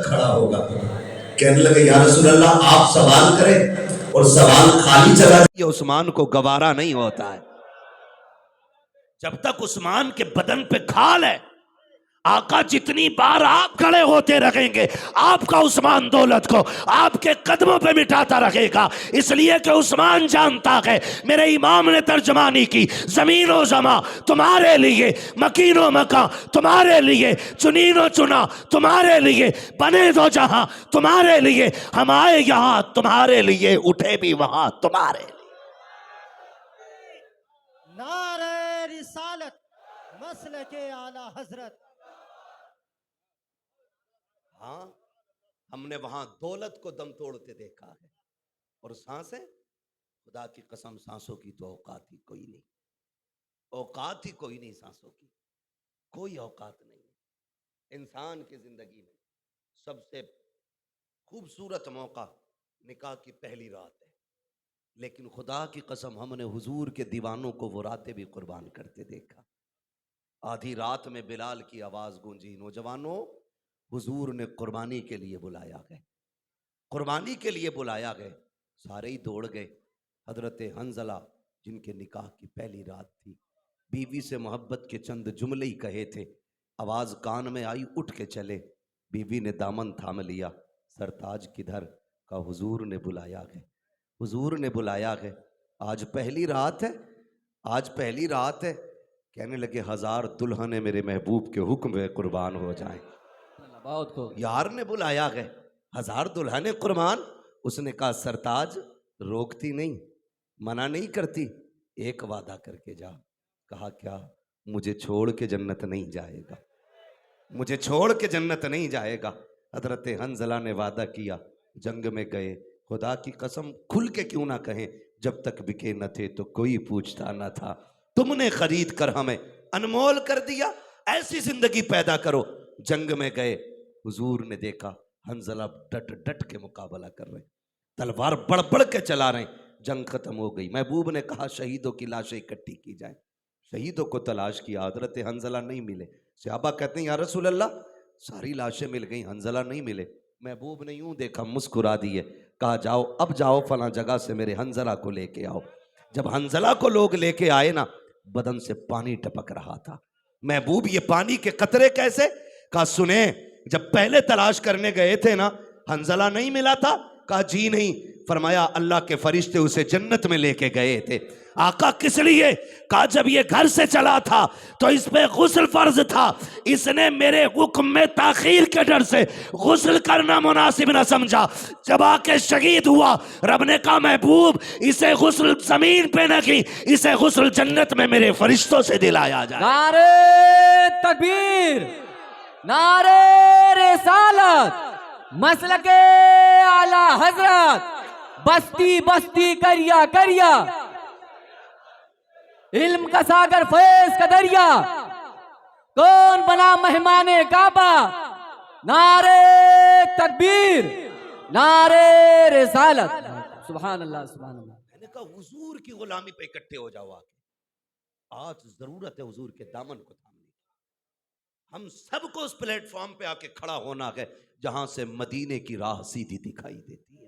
کھڑا ہوگا، کہنے لگے یا رسول اللہ آپ سوال کریں اور سوال خالی چلا جائے۔ یہ عثمان کو گوارا نہیں ہوتا ہے جب تک عثمان کے بدن پہ کھال ہے۔ آقا جتنی بار آپ کھڑے ہوتے رہیں گے آپ کا عثمان دولت کو آپ کے قدموں پہ مٹاتا رہے گا، اس لیے کہ عثمان جانتا ہے میرے امام نے ترجمانی کی، زمین و زماں تمہارے لیے، مکین و مکان تمہارے لیے، چنین و چنا تمہارے لیے، بنے دو جہاں تمہارے لیے، ہم آئے یہاں تمہارے لیے، اٹھے بھی وہاں تمہارے لیے۔ نعرہ رسالت مسلک اعلی حضرت۔ ہاں ہم نے وہاں دولت کو دم توڑتے دیکھا ہے، اور سانسیں، خدا کی قسم سانسوں کی تو اوقات ہی کوئی نہیں، اوقات ہی کوئی نہیں، سانسوں کی کوئی اوقات نہیں ہے۔ انسان کی زندگی میں سب سے خوبصورت موقع نکاح کی پہلی رات ہے، لیکن خدا کی قسم ہم نے حضور کے دیوانوں کو وہ راتیں بھی قربان کرتے دیکھا۔ آدھی رات میں بلال کی آواز گونجی، نوجوانوں حضور نے قربانی کے لیے بلایا گئے، قربانی کے لیے بلایا گئے، سارے ہی دوڑ گئے۔ حضرت حنظلہ جن کے نکاح کی پہلی رات تھی، بیوی سے محبت کے چند جملے ہی کہے تھے، آواز کان میں آئی اٹھ کے چلے، بیوی نے دامن تھام لیا، سرتاج کدھر؟ کہا حضور نے بلایا گئے، حضور نے بلایا گئے، آج پہلی رات ہے، آج پہلی رات ہے۔ کہنے لگے ہزار دلہنیں میرے محبوب کے حکم میں قربان ہو جائیں۔ یار نے بلایا گئے، ہزار دلہنیں قربان۔ اس نے کہا سرتاج روکتی نہیں، منع نہیں کرتی، ایک وعدہ کر کے جا۔ کہا کیا؟ مجھے چھوڑ کے جنت نہیں جائے گا، مجھے چھوڑ کے جنت نہیں جائے گا۔ حضرت حنظلہ نے وعدہ کیا، جنگ میں گئے، خدا کی قسم کھل کے کیوں نہ کہیں، جب تک بکے نہ تھے تو کوئی پوچھتا نہ تھا، تم نے خرید کر ہمیں انمول کر دیا، ایسی زندگی پیدا کرو۔ جنگ میں گئے، حضور نے دیکھا حنظلہ ڈٹ ڈٹ کے مقابلہ کر رہے، تلوار بڑھ بڑھ کے چلا رہے ہیں۔ جنگ ختم ہو گئی، محبوب نے کہا شہیدوں کی لاشیں اکٹھی کی جائیں۔ شہیدوں کو تلاش کیا، حضرت حنظلہ نہیں ملے۔ صحابہ کہتے ہیں یا رسول اللہ ساری لاشیں مل گئیں، حنظلہ نہیں ملے۔ محبوب نے یوں دیکھا، مسکرا دیے، کہا جاؤ اب جاؤ فلاں جگہ سے میرے حنظلہ کو لے کے آؤ۔ جب حنظلہ کو لوگ لے کے آئے نا، بدن سے پانی ٹپک رہا تھا۔ محبوب یہ پانی کے قطرے کیسے؟ کہا سنیں، جب پہلے تلاش کرنے گئے تھے نا حنظلہ نہیں ملا تھا؟ کہا جی نہیں۔ فرمایا اللہ کے فرشتے اسے جنت میں لے کے گئے تھے۔ آقا کس لیے؟ کہا جب یہ گھر سے چلا تھا تو اس پہ غسل فرض تھا، اس نے میرے حکم میں تاخیر کے ڈر سے غسل کرنا مناسب نہ سمجھا، جب آ کے شہید ہوا رب نے کہا محبوب اسے غسل زمین پہ نہ کی، اسے غسل جنت میں میرے فرشتوں سے دلایا جائے۔ نعرہ تکبیر، نعرہ رسالت مسلک اعلی حضرت، بستی بستی کریا کریا، علم کا ساگر فیض کا دریا، کون بنا مہمان کعبہ؟ نعرہ تکبیر، نعرہ رسالت، سبحان اللہ سبحان اللہ۔ میں نے کہا حضور کی غلامی پہ اکٹھے ہو جاؤ آگے، آج ضرورت ہے حضور کے دامن کو تھامنے کی۔ ہم سب کو اس پلیٹ فارم پہ آ کے کھڑا ہونا ہے جہاں سے مدینے کی راہ سیدھی دکھائی دیتی ہے۔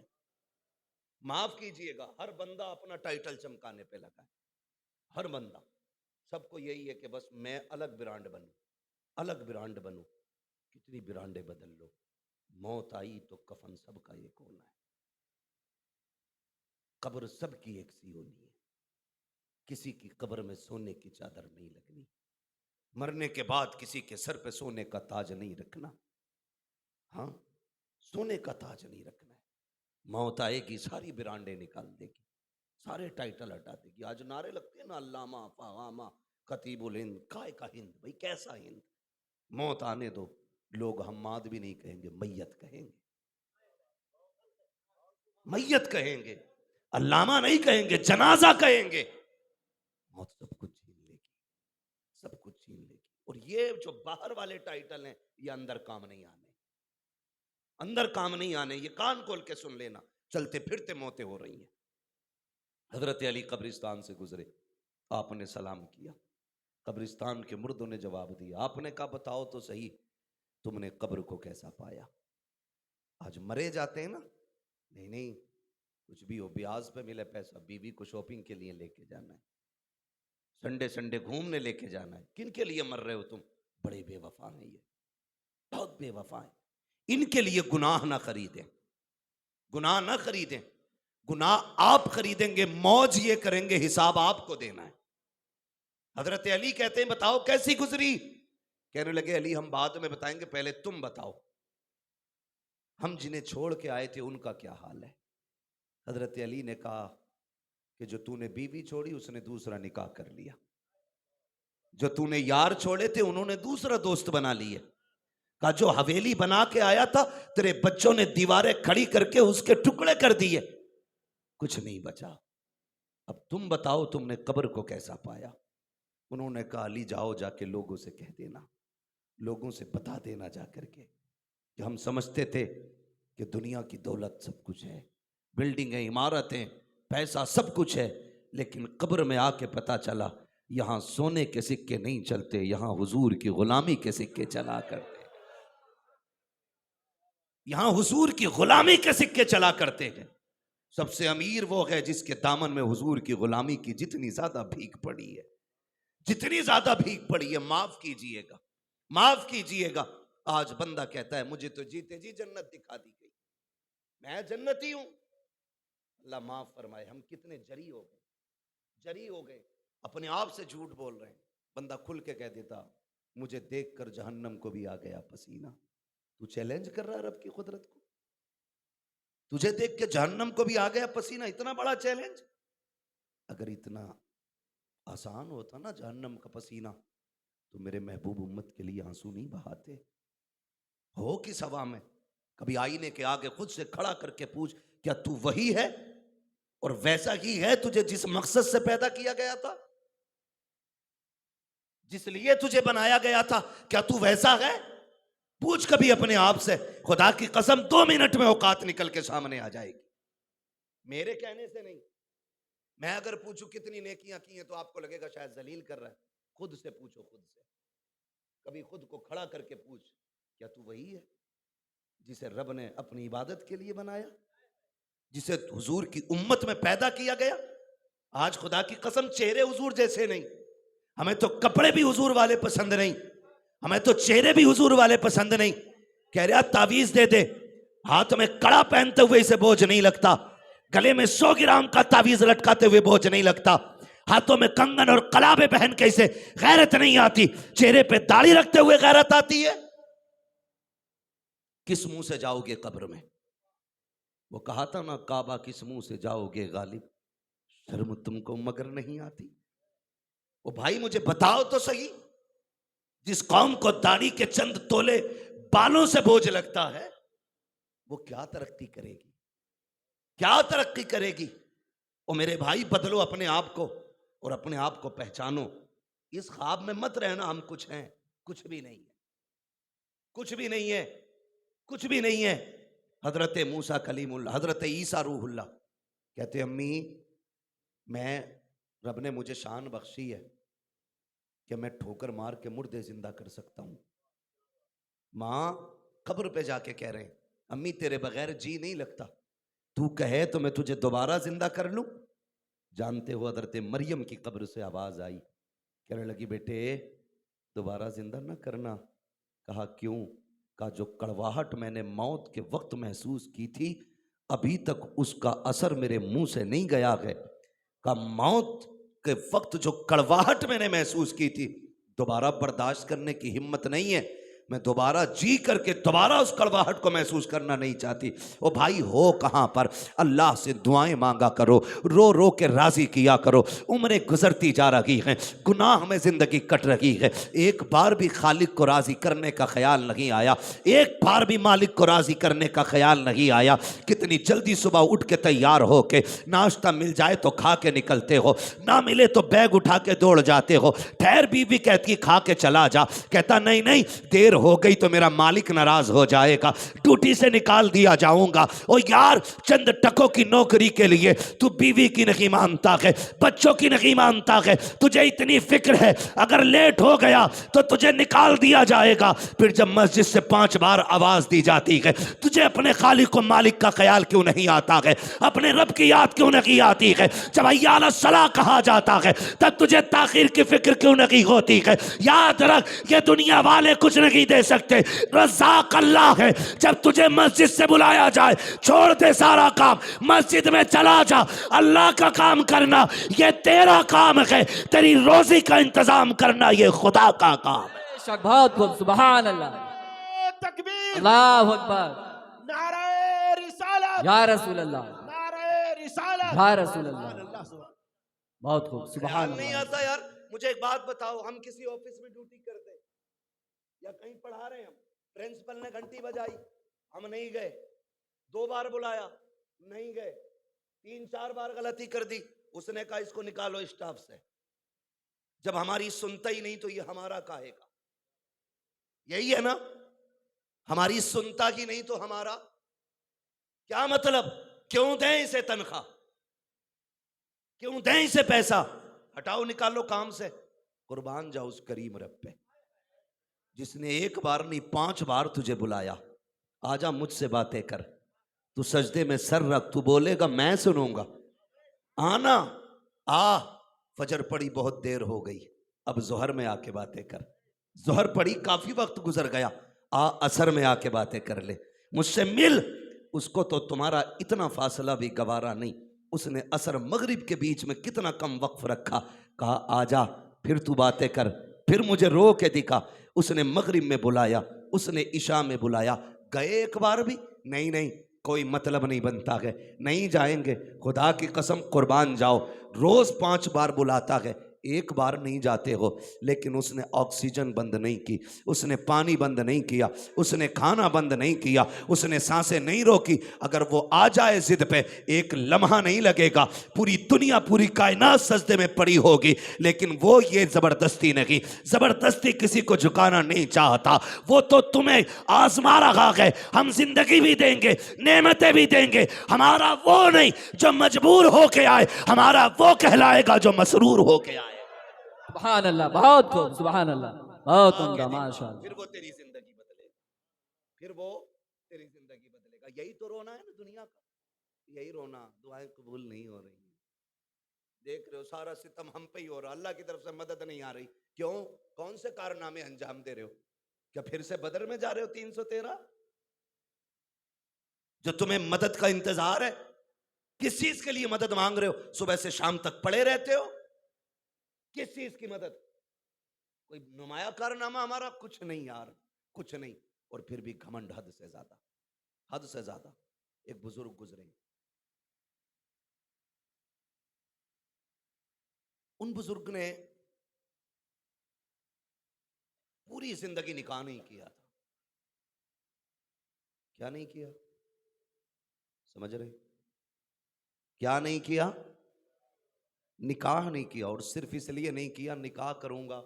معاف کیجئے گا، ہر بندہ اپنا ٹائٹل چمکانے پہ لگا ہے، ہر بندہ، سب کو یہی ہے کہ بس میں الگ برانڈ بنوں، الگ برانڈ بنوں۔ کتنی برانڈیں بدل لو، موت آئی تو کفن سب کا ایک ہونا ہے، قبر سب کی ایک سی ہونی ہے، کسی کی قبر میں سونے کی چادر نہیں لگنی، مرنے کے بعد کسی کے سر پہ سونے کا تاج نہیں رکھنا، ہاں سونے کا تاج نہیں رکھنا ہے۔ موت آئے گی ساری برانڈیں نکال دے گی، سارے ٹائٹل ہٹا دے گی۔ آج نعرے لگتے ہیں نا علامہ، فہامہ، خطیب الہند، کائے کا ہند، بھئی کیسا ہند؟ موت آنے دو، لوگ حماد بھی نہیں کہیں گے، میت کہیں گے، میت کہیں گے، علامہ نہیں کہیں گے، جنازہ کہیں گے۔ موت سب کچھ چھین لے گی، سب کچھ چھین لے گی۔ اور یہ جو باہر والے ٹائٹل ہیں یہ اندر کام نہیں آنے، اندر کام نہیں آنے، یہ کان کھول کے سن لینا، چلتے پھرتے موتیں ہو رہی ہیں۔ حضرت علی قبرستان سے گزرے، آپ نے سلام کیا، قبرستان کے مردوں نے جواب دیا، آپ نے کہا بتاؤ تو صحیح تم نے قبر کو کیسا پایا؟ آج مرے جاتے ہیں نا, نہیں نہیں کچھ بھی ہو, بیاض پہ ملے پیسہ, بیوی کو شاپنگ کے لیے لے کے جانا ہے, سنڈے سنڈے گھومنے لے کے جانا ہے. کن کے لیے مر رہے ہو تم؟ بڑے بے وفا ہیں یہ, بہت بے وفا ہیں. ان کے لیے گناہ نہ خریدیں, گناہ نہ خریدیں. گناہ آپ خریدیں گے, موج یہ کریں گے, حساب آپ کو دینا ہے. حضرت علی کہتے ہیں بتاؤ کیسی گزری؟ کہنے لگے علی ہم بعد میں بتائیں گے, پہلے تم بتاؤ ہم جنہیں چھوڑ کے آئے تھے ان کا کیا حال ہے. حضرت علی نے کہا کہ جو تو نے بیوی چھوڑی اس نے دوسرا نکاح کر لیا, جو تو نے یار چھوڑے تھے انہوں نے دوسرا دوست بنا لیے. کہا جو حویلی بنا کے آیا تھا تیرے بچوں نے دیواریں کھڑی کر کے اس کے ٹکڑے کر دیے, کچھ نہیں بچا. اب تم بتاؤ تم نے قبر کو کیسا پایا؟ انہوں نے کہا علی جاؤ جا کے لوگوں سے کہہ دینا, لوگوں سے بتا دینا جا کر کے کہ ہم سمجھتے تھے کہ دنیا کی دولت سب کچھ ہے, بلڈنگیں, عمارتیں, پیسہ سب کچھ ہے, لیکن قبر میں آ کے پتا چلا یہاں سونے کے سکے نہیں چلتے, یہاں حضور کی غلامی کے سکے چلا کرتے, یہاں حضور کی غلامی کے سکے چلا کرتے ہیں. سب سے امیر وہ ہے جس کے دامن میں حضور کی غلامی کی جتنی زیادہ بھیک پڑی ہے, جتنی زیادہ بھیک پڑی ہے. معاف کیجئے گا, معاف کیجئے گا. آج بندہ کہتا ہے مجھے تو جیتے جی جنت دکھا دی گئی, میں جنتی ہوں. اللہ معاف فرمائے, ہم کتنے جری ہو گئے, جری ہو گئے, اپنے آپ سے جھوٹ بول رہے ہیں. بندہ کھل کے کہہ دیتا مجھے دیکھ کر جہنم کو بھی آ گیا پسینہ. تو چیلنج کر رہا ہے رب کی قدرت کو, تجھے دیکھ کے جہنم کو بھی آ گیا پسینہ, اتنا بڑا چیلنج. اگر اتنا آسان ہوتا نا جہنم کا پسینہ تو میرے محبوب امت کے لیے آنسو نہیں بہاتے. ہو کس ہوا میں؟ کبھی آئینے کے آگے خود سے کھڑا کر کے پوچھ کیا تو وہی ہے اور ویسا ہی ہے تجھے جس مقصد سے پیدا کیا گیا تھا, جس لیے تجھے بنایا گیا تھا, کیا تو ویسا ہے؟ پوچھ کبھی اپنے آپ سے. خدا کی قسم 2 منٹ میں اوقات نکل کے سامنے آ جائے گی, میرے کہنے سے نہیں. میں اگر پوچھوں کتنی نیکیاں کی ہیں تو آپ کو لگے گا شاید ذلیل کر رہا ہے. خود سے پوچھو, خود سے کبھی خود کو کھڑا کر کے پوچھ کیا تو وہی ہے جسے رب نے اپنی عبادت کے لیے بنایا, جسے حضور کی امت میں پیدا کیا گیا. آج خدا کی قسم چہرے حضور جیسے نہیں, ہمیں تو کپڑے بھی حضور والے پسند نہیں, ہمیں تو چہرے بھی حضور والے پسند نہیں. کہہ رہا تعویذ دے دے, ہاتھ میں کڑا پہنتے ہوئے اسے بوجھ نہیں لگتا, گلے میں 100 گرام کا تعویذ لٹکاتے ہوئے بوجھ نہیں لگتا, ہاتھوں میں کنگن اور کلابے پہن کے اسے غیرت نہیں آتی, چہرے پہ داڑھی رکھتے ہوئے غیرت آتی ہے. کس منہ سے جاؤ گے قبر میں؟ وہ کہا تھا نا کعبہ کس منہ سے جاؤ گے غالب, شرم تم کو مگر نہیں آتی. وہ بھائی مجھے بتاؤ تو صحیح, جس قوم کو داڑھی کے چند تولے بالوں سے بوجھ لگتا ہے وہ کیا ترقی کرے گی, کیا ترقی کرے گی؟ اور میرے بھائی بدلو اپنے آپ کو اور اپنے آپ کو پہچانو. اس خواب میں مت رہنا ہم کچھ ہیں, کچھ بھی نہیں ہے, کچھ بھی نہیں ہے, کچھ بھی نہیں ہے. حضرت موسیٰ کلیم اللہ, حضرت عیسیٰ روح اللہ کہتے امی میں رب نے مجھے شان بخشی ہے کہ میں ٹھوکر مار کے مردے زندہ کر سکتا ہوں. ماں قبر پہ جا کے کہہ رہے ہیں امی تیرے بغیر جی نہیں لگتا, تو کہے تو میں تجھے دوبارہ زندہ کر لوں. جانتے ہو حضرت مریم کی قبر سے آواز آئی, کہنے لگی بیٹے دوبارہ زندہ نہ کرنا. کہا کیوں؟ کہا جو کڑواہٹ میں نے موت کے وقت محسوس کی تھی ابھی تک اس کا اثر میرے منہ سے نہیں گیا ہے. کہا موت کے وقت جو کڑواہٹ میں نے محسوس کی تھی دوبارہ برداشت کرنے کی ہمت نہیں ہے, میں دوبارہ جی کر کے دوبارہ اس کڑواہٹ کو محسوس کرنا نہیں چاہتی. او بھائی ہو کہاں پر, اللہ سے دعائیں مانگا کرو, رو رو کے راضی کیا کرو. عمریں گزرتی جا رہی ہیں, گناہ میں زندگی کٹ رہی ہے, ایک بار بھی خالق کو راضی کرنے کا خیال نہیں آیا, ایک بار بھی مالک کو راضی کرنے کا خیال نہیں آیا. کتنی جلدی صبح اٹھ کے تیار ہو کے ناشتہ مل جائے تو کھا کے نکلتے ہو, نہ ملے تو بیگ اٹھا کے دوڑ جاتے ہو. ٹھہر بیوی کہتی کھا کے چلا جا, کہتا نہیں نہیں دیر ہو گئی تو میرا مالک ناراض ہو جائے گا، ڈیوٹی سے نکال دیا جاؤں گا۔ او یار، چند ٹکوں کی نوکری کے لیے تو بیوی کی نہیں مانتا ہے، بچوں کی نہیں مانتا ہے، تجھے اتنی فکر ہے اگر لیٹ ہو گیا تو تجھے نکال دیا جائے گا۔ پھر جب مسجد سے 5 بار آواز دی جاتی ہے، تجھے اپنے خالق و مالک کا خیال کیوں نہیں آتا ہے؟ اپنے رب کی یاد کیوں نہیں آتی ہے؟ جب حی علی الصلاۃ کہا جاتا ہے تب تجھے تاخیر کی فکر کیوں نہیں ہوتی ہے؟ یاد رکھ، یہ دنیا والے کچھ نہیں دے سکتے، رزاق اللہ ہے۔ جب تجھے مسجد سے بلایا جائے، چھوڑ دے سارا کام، مسجد میں چلا جا، اللہ کا کام کرنا یہ تیرا کام ہے، تیری روزی کا انتظام کرنا یہ خدا کا کام ہے۔ بے شک، بہت خوب، سبحان اللہ، تکبیر، اللہ اکبر، نعرہ رسالت، یا رسول اللہ، نعرہ رسالت، یا رسول اللہ، اللہ سبحان۔ بہت خوب، خیال سبحان نہیں اللہ۔ آتا یار؟ مجھے ایک بات بتاؤ، ہم کسی آفس میں ڈیوٹی کرتے یا کہیں پڑھا رہے ہیں، ہم پرنسپل نے گھنٹی بجائی، ہم نہیں گئے، 2 بار بلایا نہیں گئے، 3-4 بار غلطی کر دی، اس نے کہا اس کو نکالو اسٹاف سے۔ جب ہماری سنتا ہی نہیں تو یہ ہمارا کاہے کا؟ یہی ہے نا، ہماری سنتا ہی نہیں تو ہمارا کیا مطلب؟ کیوں دیں اسے تنخواہ؟ کیوں دیں اسے پیسہ؟ ہٹاؤ، نکالو کام سے۔ قربان جاؤ اس کریم رب پہ جس نے 1 بار نہیں 5 بار تجھے بلایا۔ آجا مجھ سے باتیں کر، تو سجدے میں سر رکھ، تو بولے گا میں سنوں گا۔ آنا، فجر پڑی بہت دیر ہو گئی، اب ظہر میں آ کے باتیں کر۔ ظہر پڑی کافی وقت گزر گیا، عصر میں آ کے باتیں کر لے، مجھ سے مل۔ اس کو تو تمہارا اتنا فاصلہ بھی گوارا نہیں، اس نے عصر مغرب کے بیچ میں کتنا کم وقف رکھا، کہا آجا پھر تو باتیں کر، پھر مجھے رو کے دکھا۔ اس نے مغرب میں بلایا، اس نے عشاء میں بلایا، گئے 1 بار بھی نہیں، کوئی مطلب نہیں بنتا ہے، نہیں جائیں گے۔ خدا کی قسم قربان جاؤ، روز 5 بار بلاتا ہے، 1 بار نہیں جاتے ہو، لیکن اس نے آکسیجن بند نہیں کی، اس نے پانی بند نہیں کیا، اس نے کھانا بند نہیں کیا، اس نے سانسیں نہیں روکی۔ اگر وہ آ جائے ضد پہ 1 لمحہ نہیں لگے گا، پوری دنیا پوری کائنات سجدے میں پڑی ہوگی، لیکن وہ یہ زبردستی نہیں، زبردستی کسی کو جھکانا نہیں چاہتا۔ وہ تو تمہیں آزما رہا ہے، ہم زندگی بھی دیں گے، نعمتیں بھی دیں گے، ہمارا وہ نہیں جو مجبور ہو کے آئے، ہمارا وہ کہلائے گا جو مسرور ہو کے آئے۔ سبحان اللہ، بہت خوب، سبحان اللہ، بہت عمدہ، ماشاء اللہ۔ پھر وہ تیری زندگی بدلے گا، پھر وہ تیری زندگی بدلے گا۔ یہی تو رونا ہے نا دنیا کا، یہی رونا، دعائیں قبول نہیں ہو رہی ہیں۔ دیکھ رہے ہو سارا ستم ہم پہ ہی ہو رہا، اللہ کی طرف سے مدد نہیں آ رہی۔ کیوں؟ کون سے کارنامے انجام دے رہے ہو؟ کیا پھر سے بدر میں جا رہے ہو 313؟ جو تمہیں مدد کا انتظار ہے، کس چیز کے لیے مدد مانگ رہے ہو؟ صبح سے شام تک پڑے رہتے ہو، کس چیز کی مدد؟ کوئی نمایاں کارنامہ ہمارا کچھ نہیں یار، کچھ نہیں۔ اور پھر بھی گھمنڈ حد سے زیادہ، حد سے زیادہ۔ ایک بزرگ گزرے، ان بزرگ نے پوری زندگی نکاح نہیں کیا تھا۔ کیا نہیں کیا؟ سمجھ رہے؟ کیا نہیں کیا؟ نکاح نہیں کیا، اور صرف اس لیے نہیں کیا، نکاح کروں گا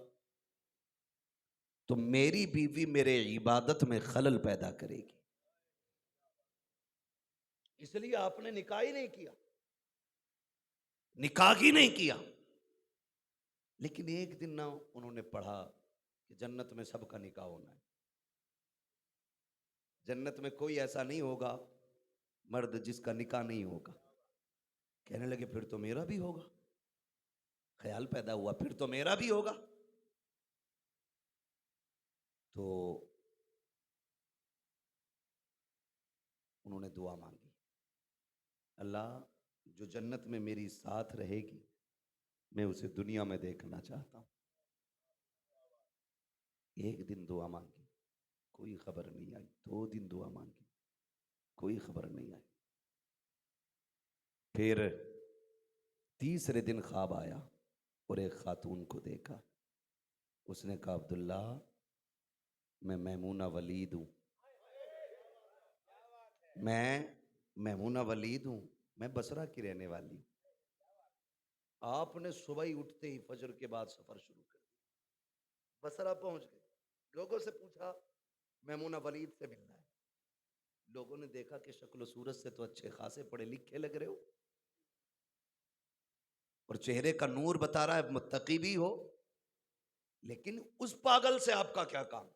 تو میری بیوی میرے عبادت میں خلل پیدا کرے گی، اس لیے آپ نے نکاح ہی نہیں کیا، نکاح ہی نہیں کیا۔ لیکن ایک دن نہ انہوں نے پڑھا کہ جنت میں سب کا نکاح ہونا ہے، جنت میں کوئی ایسا نہیں ہوگا مرد جس کا نکاح نہیں ہوگا۔ کہنے لگے پھر تو میرا بھی ہوگا، خیال پیدا ہوا پھر تو میرا بھی ہوگا۔ تو انہوں نے دعا مانگی، اللہ جو جنت میں میری ساتھ رہے گی میں اسے دنیا میں دیکھنا چاہتا ہوں۔ ایک دن دعا مانگی، کوئی خبر نہیں آئی، 2 دن دعا مانگی، کوئی خبر نہیں آئی۔ پھر تیسرے دن خواب آیا اور ایک خاتون کو دیکھا، اس نے کہا عبداللہ میں میمونہ ولید ہوں، میں میمونہ ولید ہوں، میں بصرہ کی رہنے والی ہوں۔ آپ نے صبح ہی اٹھتے ہی فجر کے بعد سفر شروع کر دیا، بصرہ پہنچ گئے، لوگوں سے پوچھا میمونہ ولید سے ملنا ہے. لوگوں نے دیکھا کہ شکل و صورت سے تو اچھے خاصے پڑھے لکھے لگ رہے ہو اور چہرے کا نور بتا رہا ہے متقی بھی ہو, لیکن اس پاگل سے آپ کا کیا کام,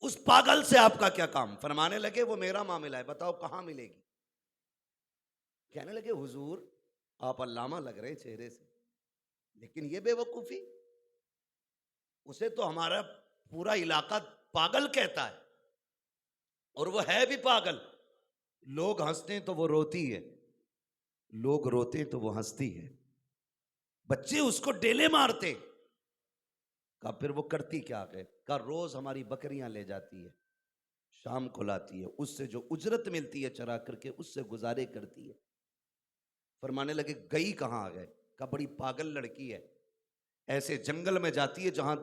اس پاگل سے آپ کا کیا کام. فرمانے لگے وہ میرا معاملہ ہے, بتاؤ کہاں ملے گی. کہنے لگے حضور آپ علامہ لگ رہے چہرے سے, لیکن یہ بے وقوفی, اسے تو ہمارا پورا علاقہ پاگل کہتا ہے اور وہ ہے بھی پاگل. لوگ ہنستے ہیں تو وہ روتی ہے, لوگ روتے ہیں تو وہ ہنستی ہے, بچے اس کو ڈیلے مارتے. کہا پھر وہ کرتی کیا ہے؟ کہا روز ہماری بکریاں لے جاتی ہے, شام کو لاتی ہے, اس سے جو اجرت ملتی ہے چرا کر کے اس سے گزارے کرتی ہے. فرمانے لگے گئی کہاں آ گئے؟ کہا بڑی پاگل لڑکی ہے, ایسے جنگل میں جاتی ہے جہاں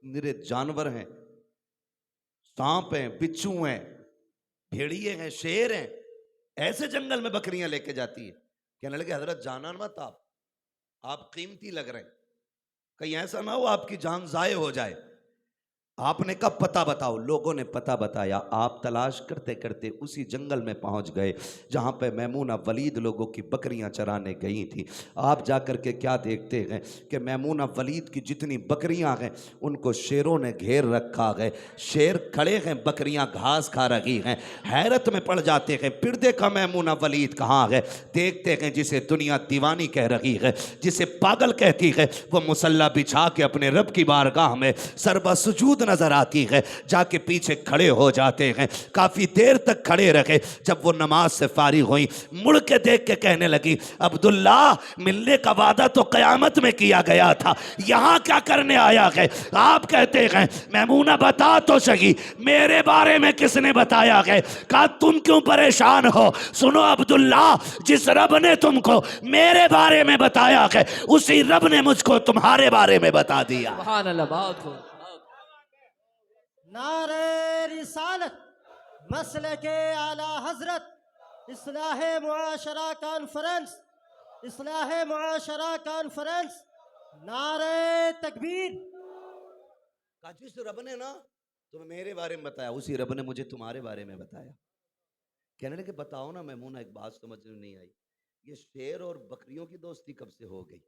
نرے جانور ہیں, سانپ ہیں, بچھو ہیں, بھیڑیے ہیں, شیر ہیں, ایسے جنگل میں بکریاں لے کے جاتی ہے. کہنے لگے حضرت جانا مت, آپ قیمتی لگ رہے ہیں, کہیں ایسا نہ ہو آپ کی جان ضائع ہو جائے. آپ نے کہا پتہ بتاؤ. لوگوں نے پتہ بتایا. آپ تلاش کرتے کرتے اسی جنگل میں پہنچ گئے جہاں پہ میمونہ ولید لوگوں کی بکریاں چرانے گئی تھی. آپ جا کر کے کیا دیکھتے ہیں کہ میمونہ ولید کی جتنی بکریاں ہیں ان کو شیروں نے گھیر رکھا ہے. شیر کھڑے ہیں, بکریاں گھاس کھا رہی ہیں. حیرت میں پڑ جاتے ہیں, پھر دیکھا میمونہ ولید کہاں ہے. دیکھتے ہیں جسے دنیا دیوانی کہہ رہی ہے, جسے پاگل کہتی ہے, وہ مصلی بچھا کے اپنے رب کی بارگاہ میں سربا سجود نظر آتی ہے. جا کے پیچھے کھڑے ہو جاتے ہیں, کافی دیر تک کھڑے رہے. جب وہ نماز سے فارغ ہوئی, مڑ کے دیکھ کے کہنے لگی عبداللہ ملنے کا وعدہ تو قیامت میں کیا گیا تھا, یہاں کیا کرنے آیا ہے؟ آپ کہتے ہیں میمونہ بتا تو صحیح میرے بارے میں کس نے بتایا ہے؟ کہا تم کیوں پریشان ہو, سنو عبداللہ جس رب نے تم کو میرے بارے میں بتایا ہے اسی رب نے مجھ کو تمہارے بارے میں بتا دیا. سبحان اللہ, بہت خوب. نعرہ رسالت, مسلک اعلی حضرت, اصلاح معاشرہ کانفرنس, اصلاح معاشرہ کانفرنس, نعرہ تکبیر. کہا جس رب نے نا تمہیں میرے بارے میں بتایا اسی رب نے مجھے تمہارے بارے میں بتایا. کہنے لگے بتاؤ نا میمونہ, ایک بات سمجھ میں نہیں آئی, یہ شیر اور بکریوں کی دوستی کب سے ہو گئی؟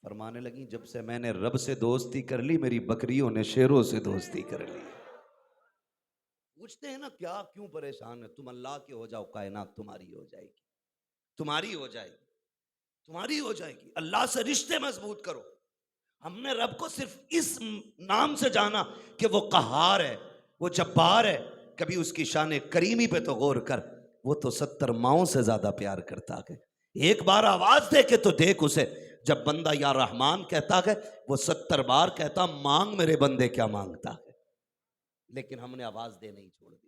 فرمانے لگیں جب سے میں نے رب سے دوستی کر لی میری بکریوں نے شیروں سے دوستی کر لی. پوچھتے ہیں نا کیا کیوں پریشان ہے؟ تم اللہ کے ہو جاؤ, کائنات تمہاری ہو جائے گی, تمہاری ہو جائے گی, تمہاری ہو جائے گی. اللہ سے رشتے مضبوط کرو. ہم نے رب کو صرف اس نام سے جانا کہ وہ قہار ہے, وہ جبار ہے. کبھی اس کی شان کریمی پہ تو غور کر, وہ تو 70 ماؤں سے زیادہ پیار کرتا ہے. ایک بار آواز دے کے تو دیکھ اسے, جب بندہ یا رحمان کہتا ہے وہ 70 بار کہتا مانگ میرے بندے کیا مانگتا ہے. لیکن ہم نے آواز دے نہیں چھوڑ دی.